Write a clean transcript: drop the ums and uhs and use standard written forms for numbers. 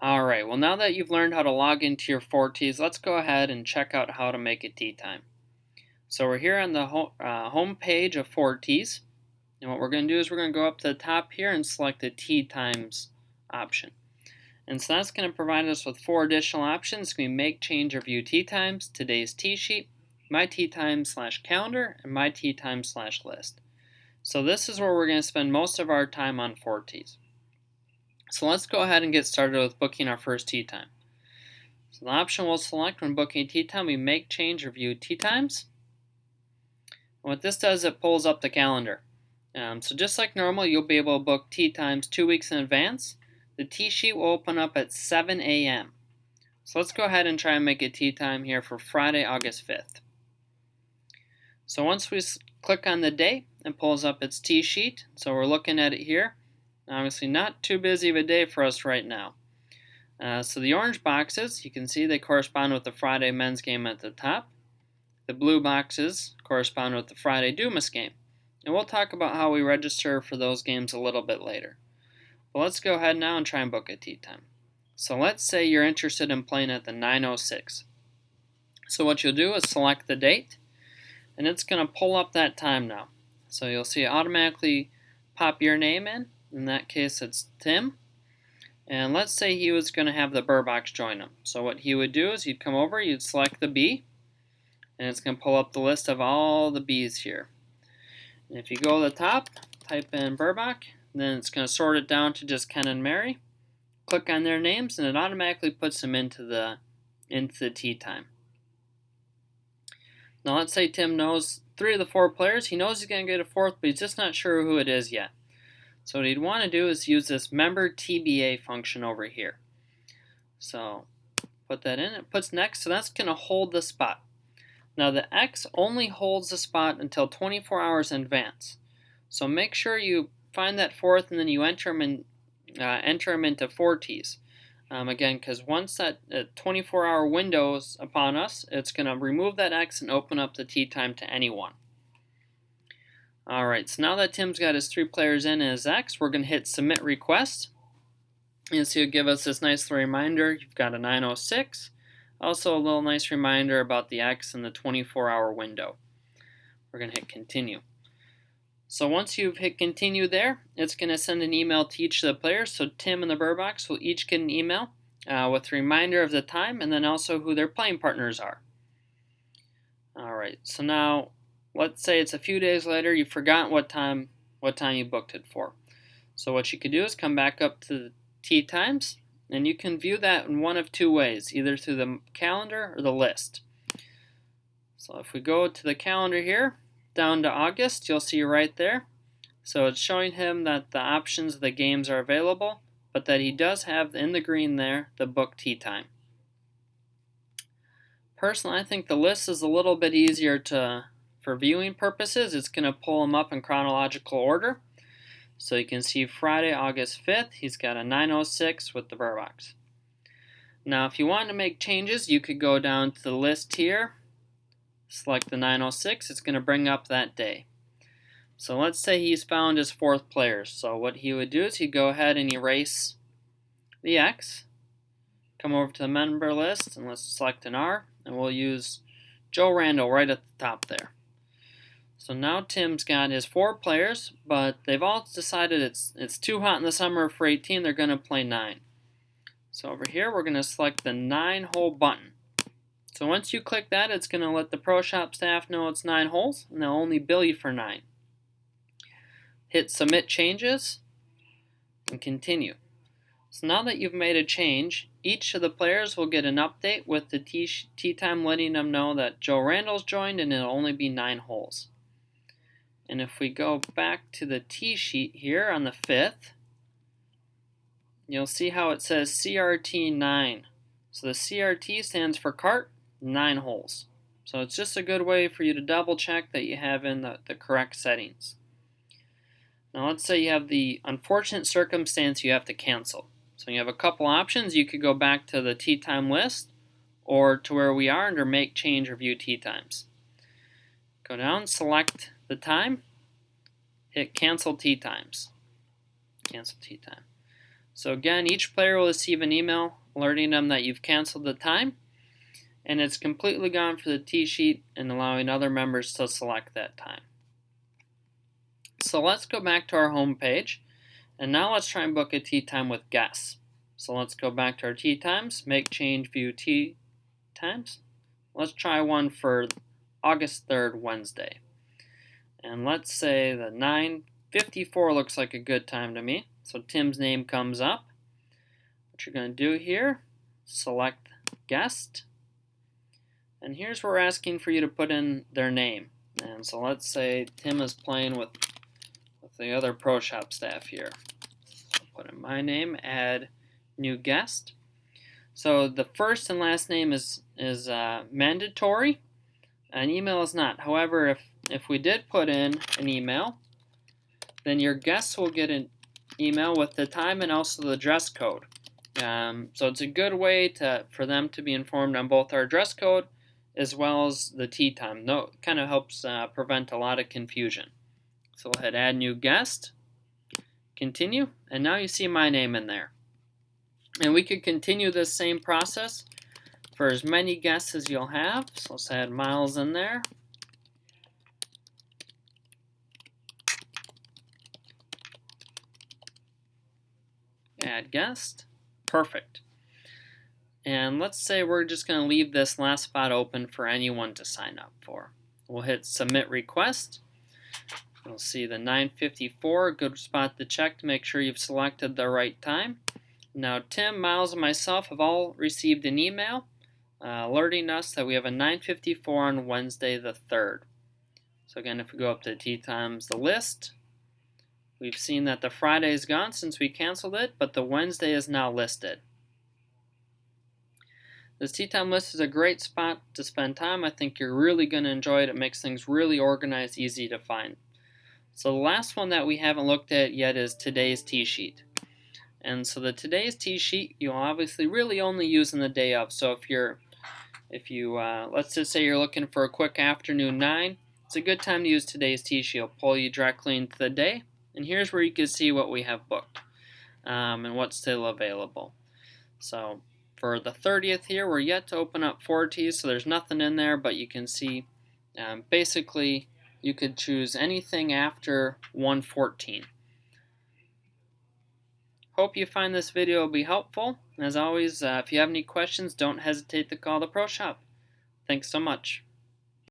Alright, well now that you've learned how to log into your ForeTees, let's go ahead and check out how to make a tea time. So we're here on the home page of ForeTees, and what we're going to do is we're going to go up to the top here and select the tea times option. And so that's going to provide us with 4 additional options. We make, change, or view tea times, today's tea sheet, my tea time / calendar, and my tea time / list. So this is where we're going to spend most of our time on ForeTees. So let's go ahead and get started with booking our first tea time. So the option we'll select when booking tea time, we make, change, or view tea times. And what this does, it pulls up the calendar. So just like normal, you'll be able to book tea times 2 weeks in advance. The tea sheet will open up at 7 a.m. So let's go ahead and try and make a tea time here for Friday, August 5th. So once we click on the date, it pulls up its tea sheet. So we're looking at it here. Obviously not too busy of a day for us right now. So the orange boxes, you can see they correspond with the Friday men's game at the top. The blue boxes correspond with the Friday Dumas game. And we'll talk about how we register for those games a little bit later. But let's go ahead now and try and book a tea time. So let's say you're interested in playing at the 9:06. So what you'll do is select the date, and it's going to pull up that time now. So you'll see it automatically pop your name in. In that case, it's Tim. And let's say he was going to have the Burbox join him. So what he would do is he'd come over, you'd select the B, and it's going to pull up the list of all the Bs here. And if you go to the top, type in Burbach, then it's going to sort it down to just Ken and Mary. Click on their names, and it automatically puts them into the tea time. Now let's say Tim knows 3 of the 4 players. He knows he's going to get a 4th, but he's just not sure who it is yet. So what he'd want to do is use this member TBA function over here. So put that in, it puts next, so that's going to hold the spot. Now the X only holds the spot until 24 hours in advance. So make sure you find that 4th and then you enter them into ForeTees. Again, because once that 24-hour window is upon us, it's going to remove that X and open up the tea time to anyone. Alright, so now that Tim's got his 3 players in and his X, we're going to hit Submit Request. And so it'll give us this nice little reminder, you've got a 9:06. Also a little nice reminder about the X and the 24-hour window. We're going to hit Continue. So once you've hit Continue there, it's going to send an email to each of the players. So Tim and the Burbox will each get an email with a reminder of the time and then also who their playing partners are. Alright, so now let's say it's a few days later, you forgot what time you booked it for. So what you could do is come back up to the tea times, and you can view that in one of 2 ways, either through the calendar or the list. So if we go to the calendar here, down to August, you'll see right there. So it's showing him that the options of the games are available, but that he does have in the green there the book tea time. Personally, I think the list is a little bit easier for viewing purposes. It's going to pull them up in chronological order. So you can see Friday, August 5th, he's got a 9:06 with the Burbox. Now, if you want to make changes, you could go down to the list here, select the 9:06, it's going to bring up that day. So let's say he's found his 4th player. So what he would do is he'd go ahead and erase the X, come over to the member list, and let's select an R, and we'll use Joe Randall right at the top there. So now Tim's got his 4 players, but they've all decided it's too hot in the summer for 18, they're going to play 9. So over here we're going to select the 9-hole button. So once you click that, it's going to let the Pro Shop staff know it's 9 holes, and they'll only bill you for 9. Hit Submit Changes, and Continue. So now that you've made a change, each of the players will get an update with the tea time letting them know that Joe Randall's joined and it'll only be 9 holes. And if we go back to the tee sheet here on the 5th, you'll see how it says CRT 9. So the CRT stands for cart, 9 holes. So it's just a good way for you to double check that you have in the correct settings. Now let's say you have the unfortunate circumstance you have to cancel. So you have a couple options. You could go back to the tea time list or to where we are under Make, Change, or View Tea Times. Go down, select the time, hit Cancel Tea Times. Cancel Tea Time. So again, each player will receive an email alerting them that you've canceled the time, and it's completely gone for the tee sheet and allowing other members to select that time. So let's go back to our home page, and now let's try and book a tee time with guests. So let's go back to our tee times, make change, view tee times. Let's try one for August 3rd, Wednesday. And let's say the 9:54 looks like a good time to me. So Tim's name comes up. What you're going to do here, select guest. And here's where we're asking for you to put in their name. And so let's say Tim is playing with the other Pro Shop staff here. So I'll put in my name, add new guest. So the first and last name is mandatory. An email is not. However, if we did put in an email, then your guests will get an email with the time and also the dress code. So it's a good way for them to be informed on both our dress code as well as the tee time. No, it kind of helps prevent a lot of confusion. So we'll hit add new guest, continue, and now you see my name in there. And we could continue this same process for as many guests as you'll have. So let's add Miles in there. Add guest. Perfect. And let's say we're just going to leave this last spot open for anyone to sign up for. We'll hit submit request. You'll see the 9:54, good spot to check to make sure you've selected the right time. Now Tim, Miles, and myself have all received an email alerting us that we have a 9:54 on Wednesday the 3rd. So again, if we go up to tee times, the list, we've seen that the Friday is gone since we canceled it, but the Wednesday is now listed. This tee time list is a great spot to spend time. I think you're really going to enjoy it. It makes things really organized, easy to find. So the last one that we haven't looked at yet is today's tee sheet. And so the today's tee sheet you'll obviously really only use in the day of. So if you let's just say you're looking for a quick afternoon 9, it's a good time to use today's tee sheet. It'll pull you directly into the day. And here's where you can see what we have booked and what's still available. So for the 30th here, we're yet to open up ForeTees, so there's nothing in there, but you can see basically you could choose anything after 1:14. Hope you find this video will be helpful. As always, if you have any questions, don't hesitate to call the Pro Shop. Thanks so much.